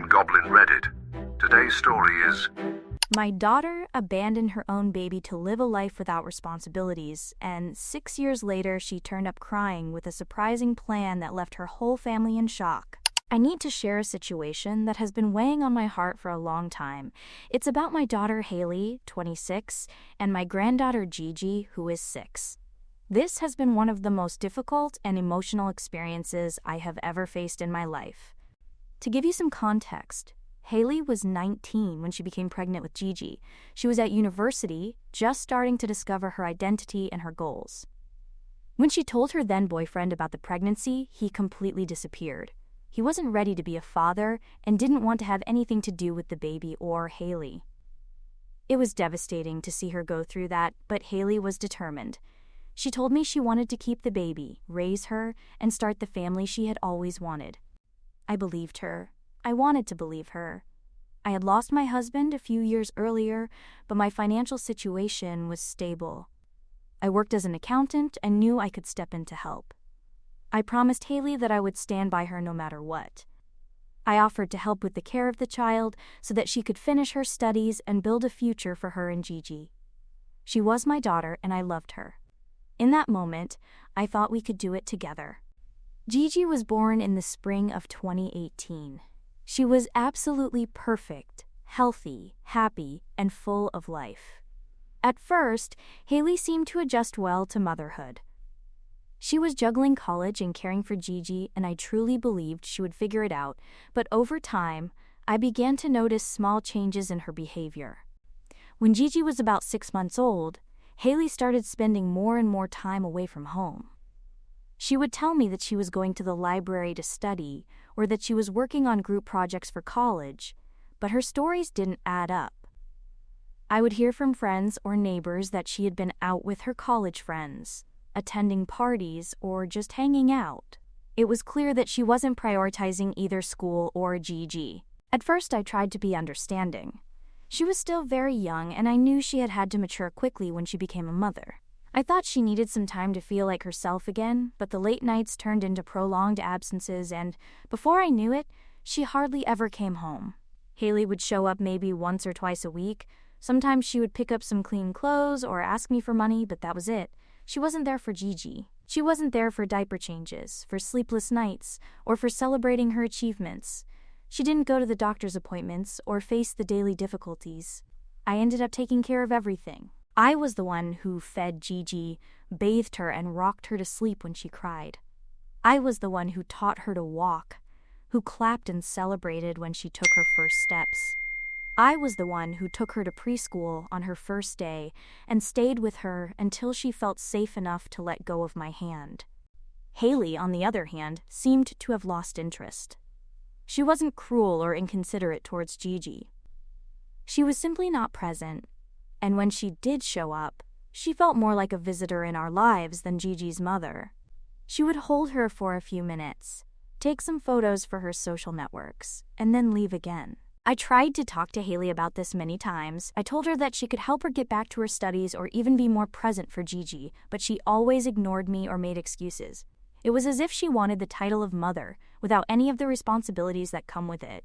on Goblin Reddit. Today's story is My daughter abandoned her own baby to live a life without responsibilities, and 6 years later she turned up crying with a surprising plan that left her whole family in shock. I need to share a situation that has been weighing on my heart for a long time. It's about my daughter Haley, 26, and my granddaughter Gigi, who is 6. This has been one of the most difficult and emotional experiences I have ever faced in my life. To give you some context, Haley was 19 when she became pregnant with Gigi. She was at university, just starting to discover her identity and her goals. When she told her then-boyfriend about the pregnancy, he completely disappeared. He wasn't ready to be a father and didn't want to have anything to do with the baby or Haley. It was devastating to see her go through that, but Haley was determined. She told me she wanted to keep the baby, raise her, and start the family she had always wanted. I believed her. I wanted to believe her. I had lost my husband a few years earlier, but my financial situation was stable. I worked as an accountant and knew I could step in to help. I promised Haley that I would stand by her no matter what. I offered to help with the care of the child so that she could finish her studies and build a future for her and Gigi. She was my daughter and I loved her. In that moment, I thought we could do it together. Gigi was born in the spring of 2018. She was absolutely perfect, healthy, happy, and full of life. At first, Haley seemed to adjust well to motherhood. She was juggling college and caring for Gigi, and I truly believed she would figure it out, but over time, I began to notice small changes in her behavior. When Gigi was about 6 months old, Haley started spending more and more time away from home. She would tell me that she was going to the library to study or that she was working on group projects for college, but her stories didn't add up. I would hear from friends or neighbors that she had been out with her college friends, attending parties, or just hanging out. It was clear that she wasn't prioritizing either school or Gigi. At first, I tried to be understanding. She was still very young, and I knew she had had to mature quickly when she became a mother. I thought she needed some time to feel like herself again, but the late nights turned into prolonged absences, and before I knew it, she hardly ever came home. Haley would show up maybe once or twice a week. Sometimes she would pick up some clean clothes or ask me for money, but that was it. She wasn't there for Gigi. She wasn't there for diaper changes, for sleepless nights, or for celebrating her achievements. She didn't go to the doctor's appointments or face the daily difficulties. I ended up taking care of everything. I was the one who fed Gigi, bathed her, and rocked her to sleep when she cried. I was the one who taught her to walk, who clapped and celebrated when she took her first steps. I was the one who took her to preschool on her first day and stayed with her until she felt safe enough to let go of my hand. Haley, on the other hand, seemed to have lost interest. She wasn't cruel or inconsiderate towards Gigi. She was simply not present. And when she did show up, she felt more like a visitor in our lives than Gigi's mother. She would hold her for a few minutes, take some photos for her social networks, and then leave again. I tried to talk to Haley about this many times. I told her that she could help her get back to her studies or even be more present for Gigi, but she always ignored me or made excuses. It was as if she wanted the title of mother without any of the responsibilities that come with it.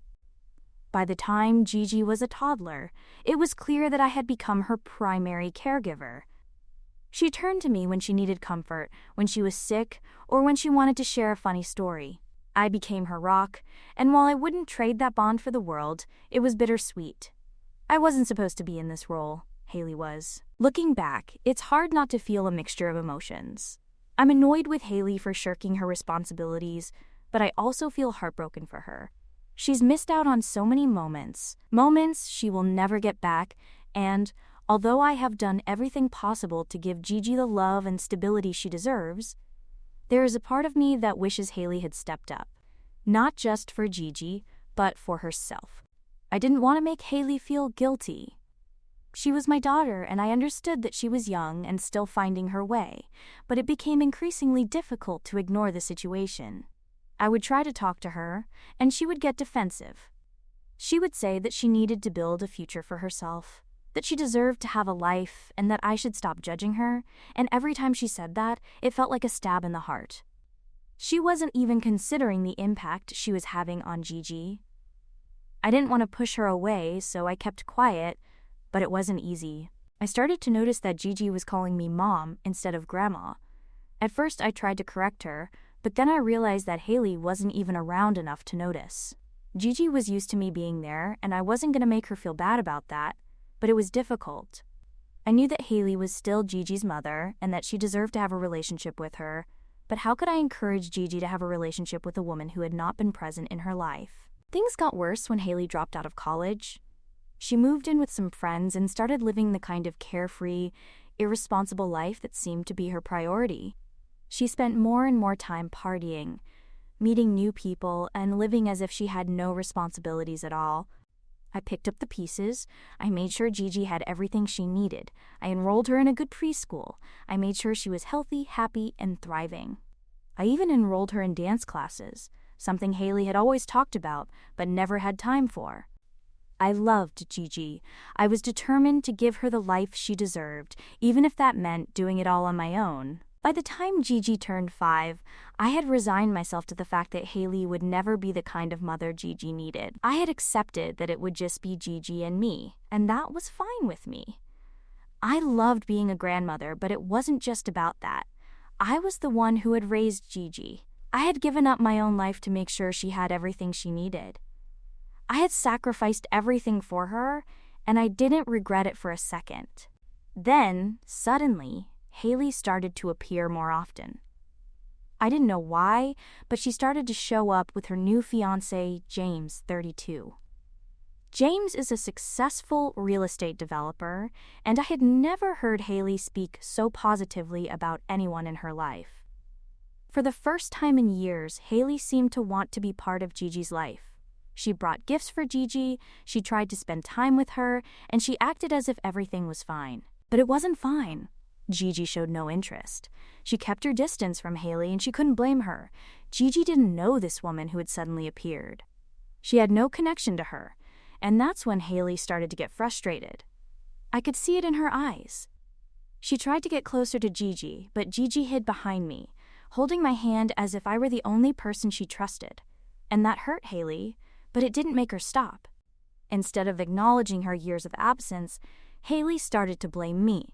By the time Gigi was a toddler, it was clear that I had become her primary caregiver. She turned to me when she needed comfort, when she was sick, or when she wanted to share a funny story. I became her rock, and while I wouldn't trade that bond for the world, it was bittersweet. I wasn't supposed to be in this role. Haley was. Looking back, it's hard not to feel a mixture of emotions. I'm annoyed with Haley for shirking her responsibilities, but I also feel heartbroken for her. She's missed out on so many moments she will never get back, and although I have done everything possible to give Gigi the love and stability she deserves, there is a part of me that wishes Haley had stepped up, not just for Gigi, but for herself. I didn't want to make Haley feel guilty. She was my daughter, and I understood that she was young and still finding her way, but it became increasingly difficult to ignore the situation. I would try to talk to her, and she would get defensive. She would say that she needed to build a future for herself, that she deserved to have a life, and that I should stop judging her, and every time she said that, it felt like a stab in the heart. She wasn't even considering the impact she was having on Gigi. I didn't want to push her away, so I kept quiet, but it wasn't easy. I started to notice that Gigi was calling me Mom instead of Grandma. At first, I tried to correct her, but then I realized that Haley wasn't even around enough to notice. Gigi was used to me being there, and I wasn't going to make her feel bad about that, but it was difficult. I knew that Haley was still Gigi's mother and that she deserved to have a relationship with her, but how could I encourage Gigi to have a relationship with a woman who had not been present in her life? Things got worse when Haley dropped out of college. She moved in with some friends and started living the kind of carefree, irresponsible life that seemed to be her priority. She spent more and more time partying, meeting new people, and living as if she had no responsibilities at all. I picked up the pieces. I made sure Gigi had everything she needed. I enrolled her in a good preschool. I made sure she was healthy, happy, and thriving. I even enrolled her in dance classes, something Haley had always talked about but never had time for. I loved Gigi. I was determined to give her the life she deserved, even if that meant doing it all on my own. By the time Gigi turned 5, I had resigned myself to the fact that Haley would never be the kind of mother Gigi needed. I had accepted that it would just be Gigi and me, and that was fine with me. I loved being a grandmother, but it wasn't just about that. I was the one who had raised Gigi. I had given up my own life to make sure she had everything she needed. I had sacrificed everything for her, and I didn't regret it for a second. Then, suddenly, Haley started to appear more often. I didn't know why, but she started to show up with her new fiancé, James, 32. James is a successful real estate developer, and I had never heard Haley speak so positively about anyone in her life. For the first time in years, Haley seemed to want to be part of Gigi's life. She brought gifts for Gigi, she tried to spend time with her, and she acted as if everything was fine. But it wasn't fine. Gigi showed no interest. She kept her distance from Haley, and she couldn't blame her. Gigi didn't know this woman who had suddenly appeared. She had no connection to her, and that's when Haley started to get frustrated. I could see it in her eyes. She tried to get closer to Gigi, but Gigi hid behind me, holding my hand as if I were the only person she trusted. And that hurt Haley, but it didn't make her stop. Instead of acknowledging her years of absence, Haley started to blame me.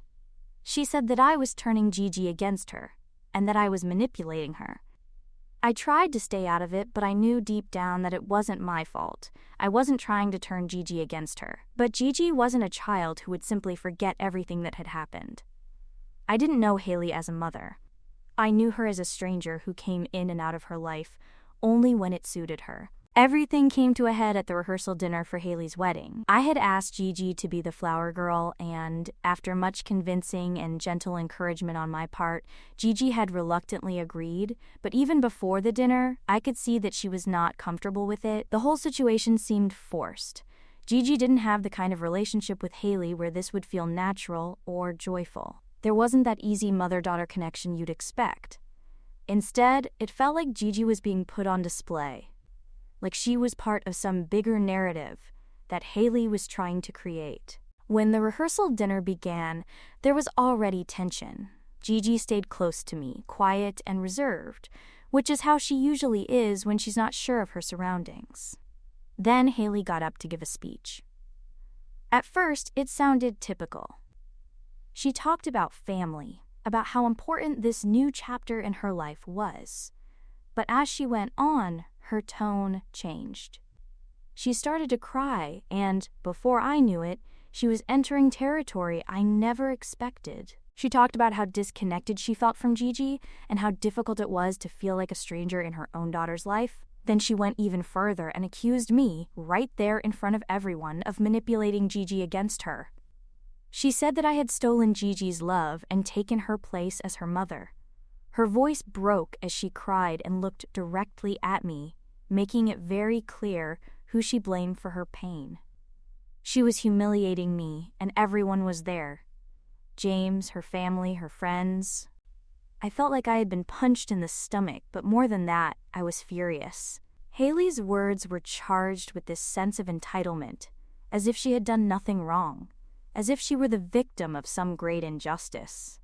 She said that I was turning Gigi against her, and that I was manipulating her. I tried to stay out of it, but I knew deep down that it wasn't my fault. I wasn't trying to turn Gigi against her. But Gigi wasn't a child who would simply forget everything that had happened. I didn't know Haley as a mother. I knew her as a stranger who came in and out of her life only when it suited her. Everything came to a head at the rehearsal dinner for Haley's wedding. I had asked Gigi to be the flower girl, and after much convincing and gentle encouragement on my part, Gigi had reluctantly agreed. But even before the dinner, I could see that she was not comfortable with it. The whole situation seemed forced. Gigi didn't have the kind of relationship with Haley where this would feel natural or joyful. There wasn't that easy mother-daughter connection you'd expect. Instead, it felt like Gigi was being put on display. Like she was part of some bigger narrative that Haley was trying to create. When the rehearsal dinner began, there was already tension. Gigi stayed close to me, quiet and reserved, which is how she usually is when she's not sure of her surroundings. Then Haley got up to give a speech. At first, it sounded typical. She talked about family, about how important this new chapter in her life was. But as she went on, her tone changed. She started to cry, and before I knew it, she was entering territory I never expected. She talked about how disconnected she felt from Gigi and how difficult it was to feel like a stranger in her own daughter's life. Then she went even further and accused me, right there in front of everyone, of manipulating Gigi against her. She said that I had stolen Gigi's love and taken her place as her mother. Her voice broke as she cried and looked directly at me, making it very clear who she blamed for her pain. She was humiliating me, and everyone was there. James, her family, her friends. I felt like I had been punched in the stomach, but more than that, I was furious. Haley's words were charged with this sense of entitlement, as if she had done nothing wrong, as if she were the victim of some great injustice.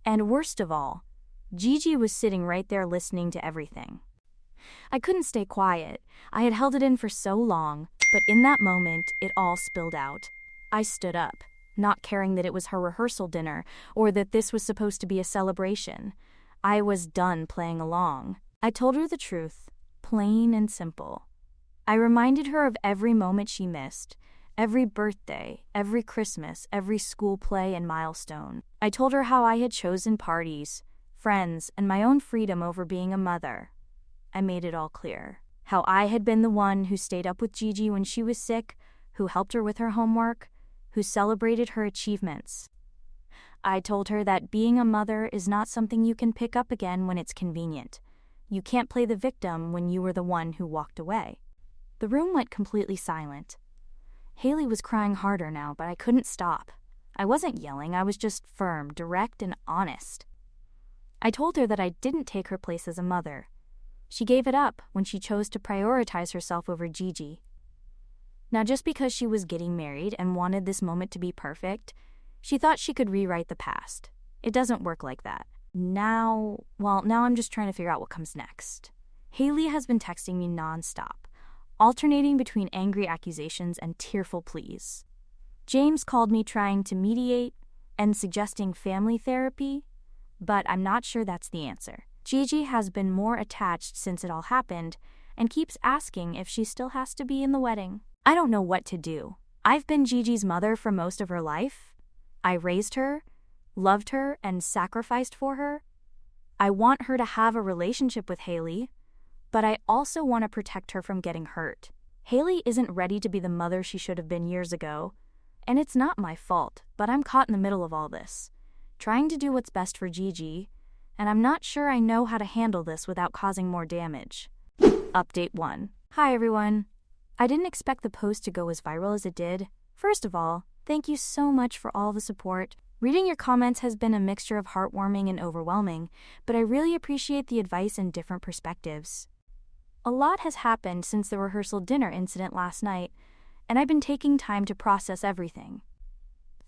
And worst of all, Gigi was sitting right there listening to everything. I couldn't stay quiet. I had held it in for so long. but in that moment, it all spilled out. I stood up, not caring that it was her rehearsal dinner or that this was supposed to be a celebration. I was done playing along. I told her the truth, plain and simple. I reminded her of every moment she missed, every birthday, every Christmas, every school play and milestone. I told her how I had chosen parties, friends, and my own freedom over being a mother. I made it all clear. How I had been the one who stayed up with Gigi when she was sick, who helped her with her homework, who celebrated her achievements. I told her that being a mother is not something you can pick up again when it's convenient. You can't play the victim when you were the one who walked away. The room went completely silent. Haley was crying harder now, but I couldn't stop. I wasn't yelling, I was just firm, direct, and honest. I told her that I didn't take her place as a mother. She gave it up when she chose to prioritize herself over Gigi. Now, just because she was getting married and wanted this moment to be perfect, she thought she could rewrite the past. It doesn't work like that. Now I'm just trying to figure out what comes next. Haley has been texting me nonstop, alternating between angry accusations and tearful pleas. James called me trying to mediate and suggesting family therapy, but I'm not sure that's the answer. Gigi has been more attached since it all happened and keeps asking if she still has to be in the wedding. I don't know what to do. I've been Gigi's mother for most of her life. I raised her, loved her, and sacrificed for her. I want her to have a relationship with Haley, but I also want to protect her from getting hurt. Haley isn't ready to be the mother she should have been years ago, and it's not my fault, but I'm caught in the middle of all this, trying to do what's best for Gigi, and I'm not sure I know how to handle this without causing more damage. Update 1. Hi everyone. I didn't expect the post to go as viral as it did. First of all, thank you so much for all the support. Reading your comments has been a mixture of heartwarming and overwhelming, but I really appreciate the advice and different perspectives. A lot has happened since the rehearsal dinner incident last night, and I've been taking time to process everything.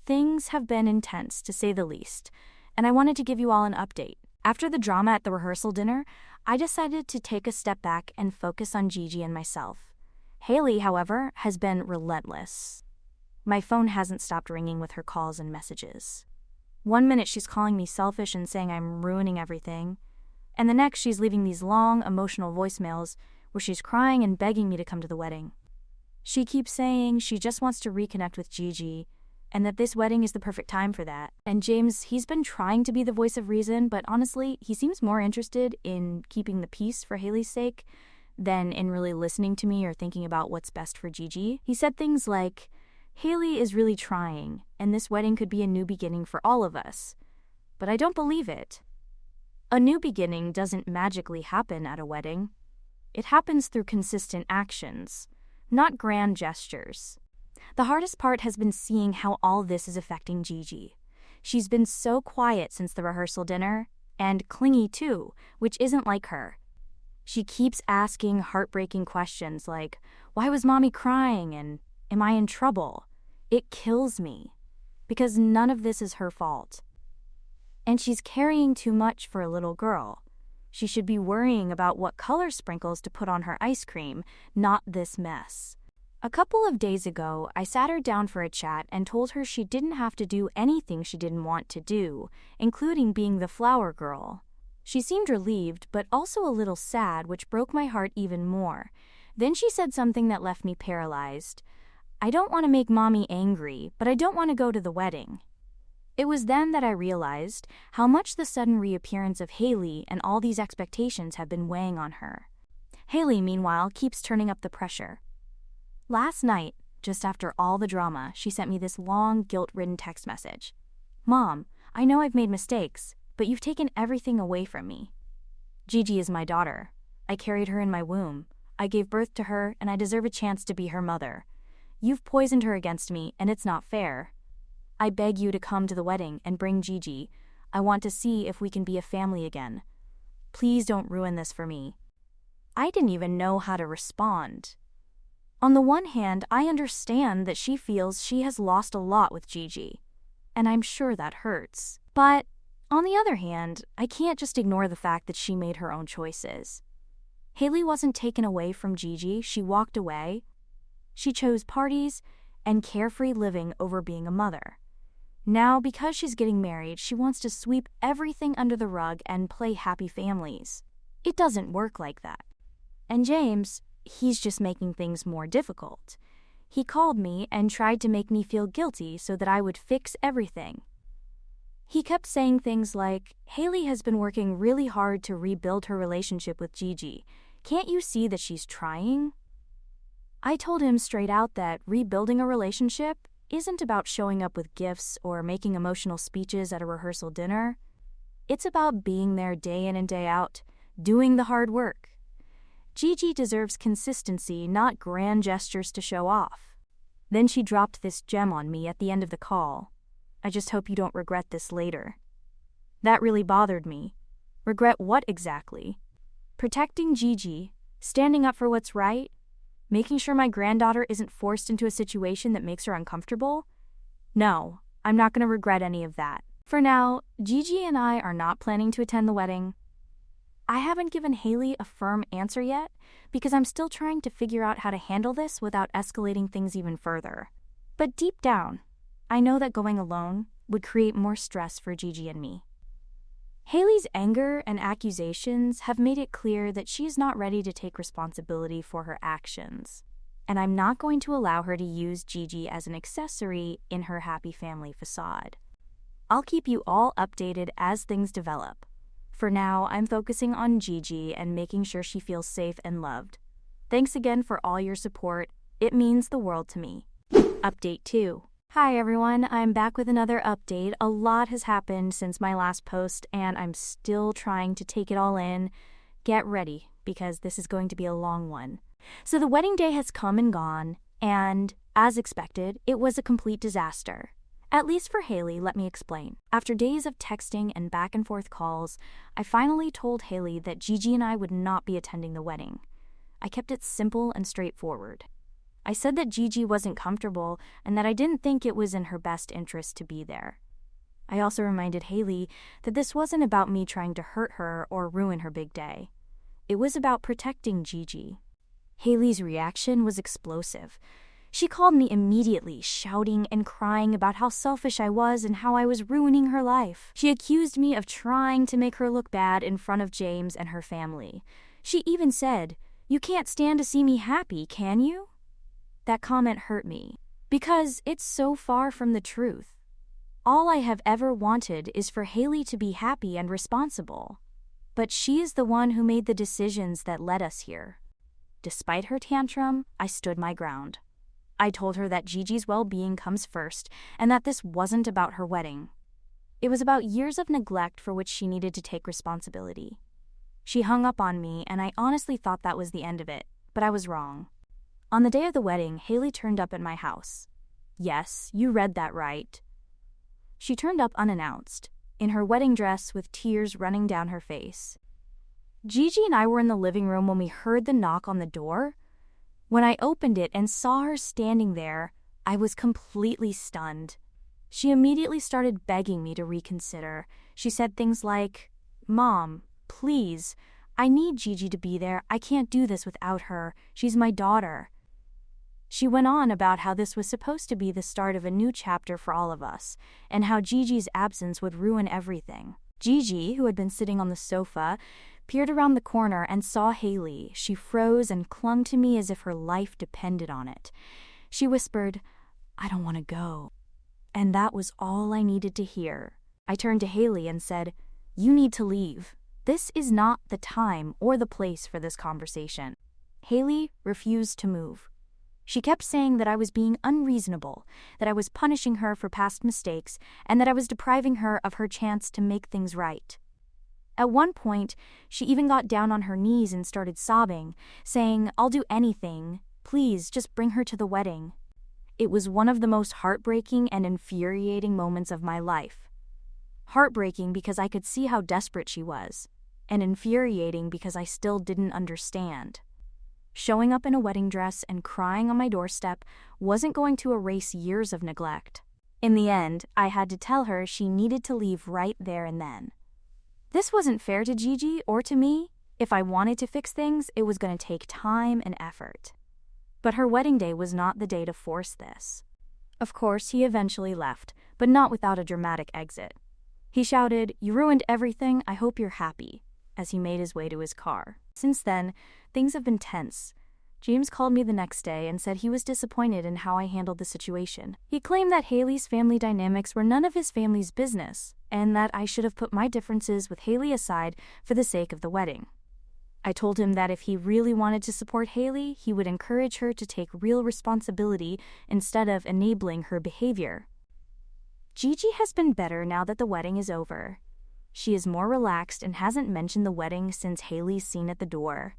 Things have been intense, to say the least, and I wanted to give you all an update. After the drama at the rehearsal dinner, I decided to take a step back and focus on Gigi and myself. Haley, however, has been relentless. My phone hasn't stopped ringing with her calls and messages. One minute she's calling me selfish and saying I'm ruining everything, and the next she's leaving these long, emotional voicemails where she's crying and begging me to come to the wedding. She keeps saying she just wants to reconnect with Gigi, and that this wedding is the perfect time for that. And James, he's been trying to be the voice of reason, but honestly, he seems more interested in keeping the peace for Haley's sake than in really listening to me or thinking about what's best for Gigi. He said things like, Haley is really trying, and this wedding could be a new beginning for all of us. But I don't believe it. A new beginning doesn't magically happen at a wedding. It happens through consistent actions, not grand gestures. The hardest part has been seeing how all this is affecting Gigi. She's been so quiet since the rehearsal dinner, and clingy too, which isn't like her. She keeps asking heartbreaking questions like, why was mommy crying, and am I in trouble? It kills me, because none of this is her fault. And she's carrying too much for a little girl. She should be worrying about what color sprinkles to put on her ice cream, not this mess. A couple of days ago, I sat her down for a chat and told her she didn't have to do anything she didn't want to do, including being the flower girl. She seemed relieved, but also a little sad, which broke my heart even more. Then she said something that left me paralyzed. I don't want to make mommy angry, but I don't want to go to the wedding. It was then that I realized how much the sudden reappearance of Haley and all these expectations have been weighing on her. Haley, meanwhile, keeps turning up the pressure. Last night, just after all the drama, she sent me this long, guilt-ridden text message. Mom, I know I've made mistakes, but you've taken everything away from me. Gigi is my daughter. I carried her in my womb. I gave birth to her, and I deserve a chance to be her mother. You've poisoned her against me, and it's not fair. I beg you to come to the wedding and bring Gigi. I want to see if we can be a family again. Please don't ruin this for me. I didn't even know how to respond. On the one hand, I understand that she feels she has lost a lot with Gigi, and I'm sure that hurts. But on the other hand, I can't just ignore the fact that she made her own choices. Haley wasn't taken away from Gigi, she walked away. She chose parties and carefree living over being a mother. Now, because she's getting married, she wants to sweep everything under the rug and play happy families. It doesn't work like that. And James, he's just making things more difficult. He called me and tried to make me feel guilty so that I would fix everything. He kept saying things like, "Haley has been working really hard to rebuild her relationship with Gigi. Can't you see that she's trying?" I told him straight out that rebuilding a relationship isn't about showing up with gifts or making emotional speeches at a rehearsal dinner. It's about being there day in and day out, doing the hard work. Gigi deserves consistency, not grand gestures to show off. Then she dropped this gem on me at the end of the call. "I just hope you don't regret this later." That really bothered me. Regret what exactly? Protecting Gigi, standing up for what's right, making sure my granddaughter isn't forced into a situation that makes her uncomfortable? No, I'm not going to regret any of that. For now, Gigi and I are not planning to attend the wedding. I haven't given Haley a firm answer yet because I'm still trying to figure out how to handle this without escalating things even further. But deep down, I know that going alone would create more stress for Gigi and me. Haley's anger and accusations have made it clear that she's not ready to take responsibility for her actions, and I'm not going to allow her to use Gigi as an accessory in her happy family facade. I'll keep you all updated as things develop. For now, I'm focusing on Gigi and making sure she feels safe and loved. Thanks again for all your support. It means the world to me. Update 2. Hi everyone, I'm back with another update. A lot has happened since my last post, and I'm still trying to take it all in. Get ready, because this is going to be a long one. So the wedding day has come and gone, and as expected, it was a complete disaster. At least for Haley, let me explain. After days of texting and back and forth calls, I finally told Haley that Gigi and I would not be attending the wedding. I kept it simple and straightforward. I said that Gigi wasn't comfortable and that I didn't think it was in her best interest to be there. I also reminded Haley that this wasn't about me trying to hurt her or ruin her big day. It was about protecting Gigi. Haley's reaction was explosive. She called me immediately, shouting and crying about how selfish I was and how I was ruining her life. She accused me of trying to make her look bad in front of James and her family. She even said, "You can't stand to see me happy, can you?" That comment hurt me, because it's so far from the truth. All I have ever wanted is for Haley to be happy and responsible. But she is the one who made the decisions that led us here. Despite her tantrum, I stood my ground. I told her that Gigi's well-being comes first, and that this wasn't about her wedding. It was about years of neglect for which she needed to take responsibility. She hung up on me, and I honestly thought that was the end of it, but I was wrong. On the day of the wedding, Haley turned up at my house. Yes, you read that right. She turned up unannounced, in her wedding dress with tears running down her face. Gigi and I were in the living room when we heard the knock on the door. When I opened it and saw her standing there, I was completely stunned. She immediately started begging me to reconsider. She said things like, "Mom, please, I need Gigi to be there. I can't do this without her. She's my daughter." She went on about how this was supposed to be the start of a new chapter for all of us, and how Gigi's absence would ruin everything. Gigi, who had been sitting on the sofa, peered around the corner and saw Haley. She froze and clung to me as if her life depended on it. She whispered, "I don't want to go." And that was all I needed to hear. I turned to Haley and said, "You need to leave. This is not the time or the place for this conversation." Haley refused to move. She kept saying that I was being unreasonable, that I was punishing her for past mistakes, and that I was depriving her of her chance to make things right. At one point, she even got down on her knees and started sobbing, saying, "I'll do anything. Please, just bring her to the wedding." It was one of the most heartbreaking and infuriating moments of my life. Heartbreaking because I could see how desperate she was, and infuriating because I still didn't understand. Showing up in a wedding dress and crying on my doorstep wasn't going to erase years of neglect. In the end, I had to tell her she needed to leave right there and then. This wasn't fair to Gigi or to me. If I wanted to fix things, it was going to take time and effort. But her wedding day was not the day to force this. Of course, he eventually left, but not without a dramatic exit. He shouted, "You ruined everything, I hope you're happy," as he made his way to his car. Since then, things have been tense. James called me the next day and said he was disappointed in how I handled the situation. He claimed that Haley's family dynamics were none of his family's business, and that I should have put my differences with Haley aside for the sake of the wedding. I told him that if he really wanted to support Haley, he would encourage her to take real responsibility instead of enabling her behavior. Gigi has been better now that the wedding is over. She is more relaxed and hasn't mentioned the wedding since Haley's scene at the door.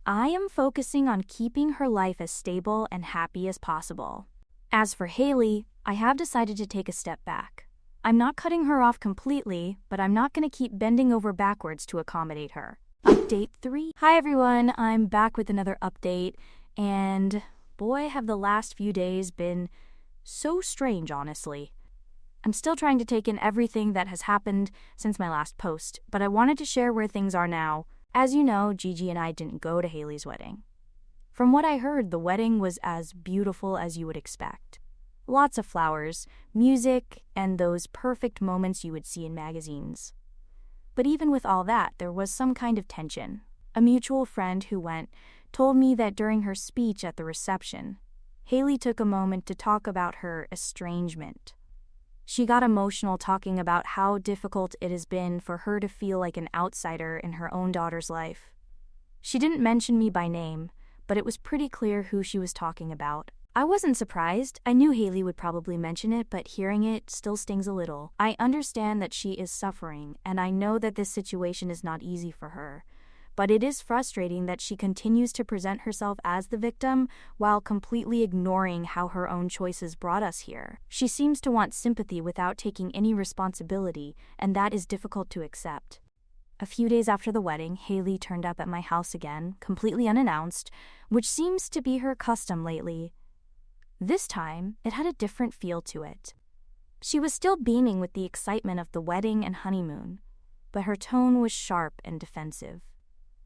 I am focusing on keeping her life as stable and happy as possible. As for Haley, I have decided to take a step back. I'm not cutting her off completely, but I'm not going to keep bending over backwards to accommodate her. Update 3. Hi everyone, I'm back with another update, and boy have the last few days been so strange, honestly. I'm still trying to take in everything that has happened since my last post, but I wanted to share where things are now. As you know, Gigi and I didn't go to Haley's wedding. From what I heard, the wedding was as beautiful as you would expect. Lots of flowers, music, and those perfect moments you would see in magazines. But even with all that, there was some kind of tension. A mutual friend who went told me that during her speech at the reception, Haley took a moment to talk about her estrangement. She got emotional talking about how difficult it has been for her to feel like an outsider in her own daughter's life. She didn't mention me by name, but it was pretty clear who she was talking about. I wasn't surprised. I knew Haley would probably mention it, but hearing it still stings a little. I understand that she is suffering, and I know that this situation is not easy for her. But it is frustrating that she continues to present herself as the victim while completely ignoring how her own choices brought us here. She seems to want sympathy without taking any responsibility, and that is difficult to accept. A few days after the wedding, Haley turned up at my house again, completely unannounced, which seems to be her custom lately. This time, it had a different feel to it. She was still beaming with the excitement of the wedding and honeymoon, but her tone was sharp and defensive.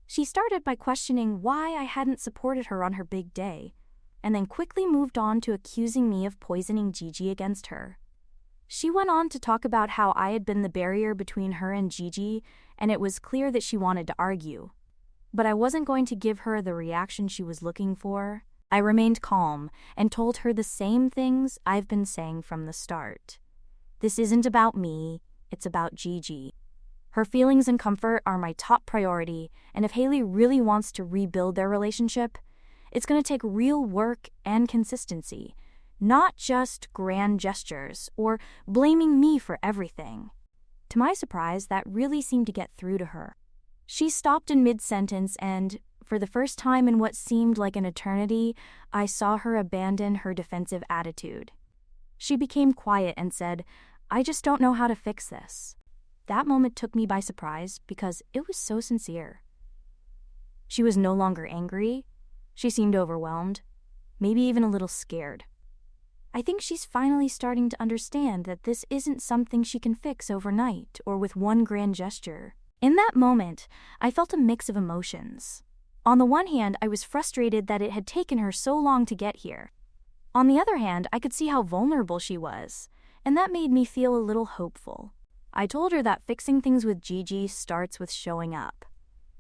She started by questioning why I hadn't supported her on her big day, and then quickly moved on to accusing me of poisoning Gigi against her. She went on to talk about how I had been the barrier between her and Gigi, and it was clear that she wanted to argue. But I wasn't going to give her the reaction she was looking for. I remained calm and told her the same things I've been saying from the start. This isn't about me, it's about Gigi. Her feelings and comfort are my top priority, and if Haley really wants to rebuild their relationship, it's going to take real work and consistency, not just grand gestures or blaming me for everything. To my surprise, that really seemed to get through to her. She stopped in mid-sentence and, for the first time in what seemed like an eternity, I saw her abandon her defensive attitude. She became quiet and said, "I just don't know how to fix this." That moment took me by surprise because it was so sincere. She was no longer angry. She seemed overwhelmed, maybe even a little scared. I think she's finally starting to understand that this isn't something she can fix overnight or with one grand gesture. In that moment, I felt a mix of emotions. On the one hand, I was frustrated that it had taken her so long to get here. On the other hand, I could see how vulnerable she was, and that made me feel a little hopeful. I told her that fixing things with Gigi starts with showing up.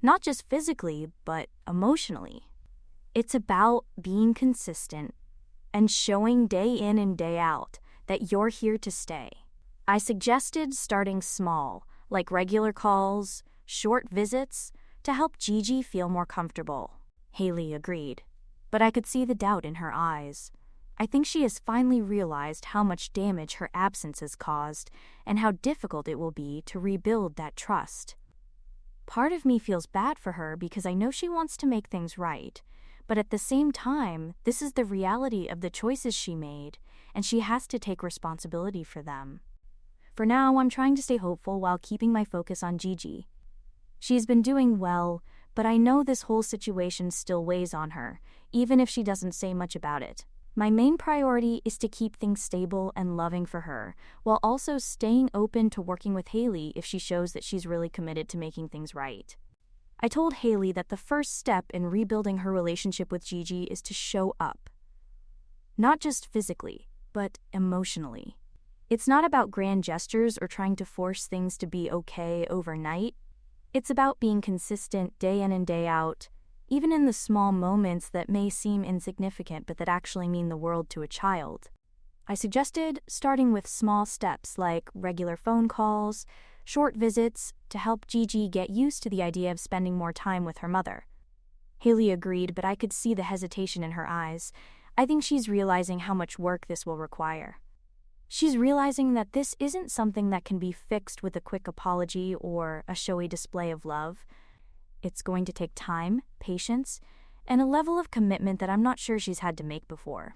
Not just physically, but emotionally. It's about being consistent and showing day in and day out that you're here to stay. I suggested starting small, like regular calls, short visits, to help Gigi feel more comfortable. Haley agreed, but I could see the doubt in her eyes. I think she has finally realized how much damage her absence has caused and how difficult it will be to rebuild that trust. Part of me feels bad for her because I know she wants to make things right, but at the same time, this is the reality of the choices she made, and she has to take responsibility for them. For now, I'm trying to stay hopeful while keeping my focus on Gigi. She's been doing well, but I know this whole situation still weighs on her, even if she doesn't say much about it. My main priority is to keep things stable and loving for her, while also staying open to working with Haley if she shows that she's really committed to making things right. I told Haley that the first step in rebuilding her relationship with Gigi is to show up. Not just physically, but emotionally. It's not about grand gestures or trying to force things to be okay overnight. It's about being consistent day in and day out, even in the small moments that may seem insignificant but that actually mean the world to a child. I suggested starting with small steps like regular phone calls, short visits to help Gigi get used to the idea of spending more time with her mother. Haley agreed, but I could see the hesitation in her eyes. I think she's realizing how much work this will require. She's realizing that this isn't something that can be fixed with a quick apology or a showy display of love. It's going to take time, patience, and a level of commitment that I'm not sure she's had to make before.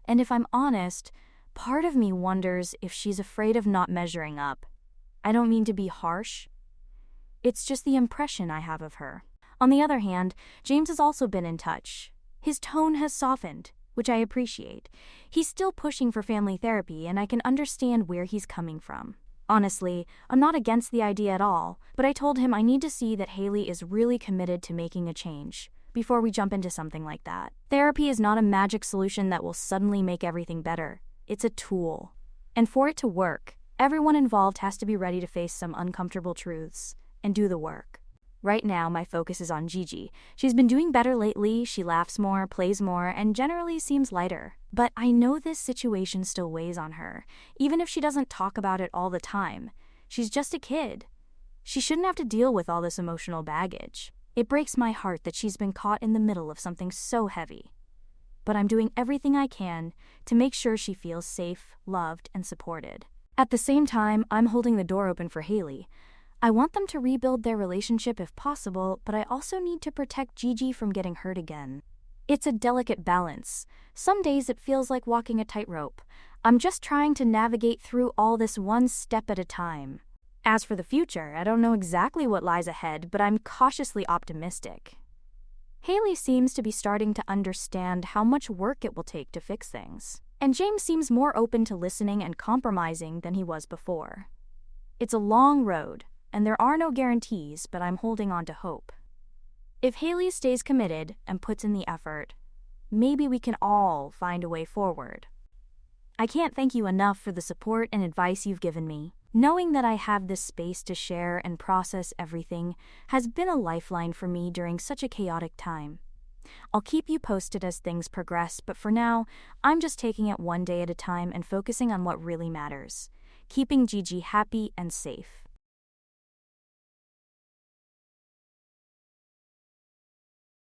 And if I'm honest, part of me wonders if she's afraid of not measuring up. I don't mean to be harsh. It's just the impression I have of her. On the other hand, James has also been in touch. His tone has softened, which I appreciate. He's still pushing for family therapy, and I can understand where he's coming from. Honestly, I'm not against the idea at all, but I told him I need to see that Haley is really committed to making a change before we jump into something like that. Therapy is not a magic solution that will suddenly make everything better. It's a tool. And for it to work, everyone involved has to be ready to face some uncomfortable truths and do the work. Right now, my focus is on Gigi. She's been doing better lately, she laughs more, plays more, and generally seems lighter. But I know this situation still weighs on her, even if she doesn't talk about it all the time. She's just a kid. She shouldn't have to deal with all this emotional baggage. It breaks my heart that she's been caught in the middle of something so heavy. But I'm doing everything I can to make sure she feels safe, loved, and supported. At the same time, I'm holding the door open for Haley. I want them to rebuild their relationship if possible, but I also need to protect Gigi from getting hurt again. It's a delicate balance. Some days it feels like walking a tightrope. I'm just trying to navigate through all this one step at a time. As for the future, I don't know exactly what lies ahead, but I'm cautiously optimistic. Haley seems to be starting to understand how much work it will take to fix things. And James seems more open to listening and compromising than he was before. It's a long road, and there are no guarantees, but I'm holding on to hope. If Haley stays committed and puts in the effort, maybe we can all find a way forward. I can't thank you enough for the support and advice you've given me. Knowing that I have this space to share and process everything has been a lifeline for me during such a chaotic time. I'll keep you posted as things progress, but for now, I'm just taking it one day at a time and focusing on what really matters, keeping Gigi happy and safe.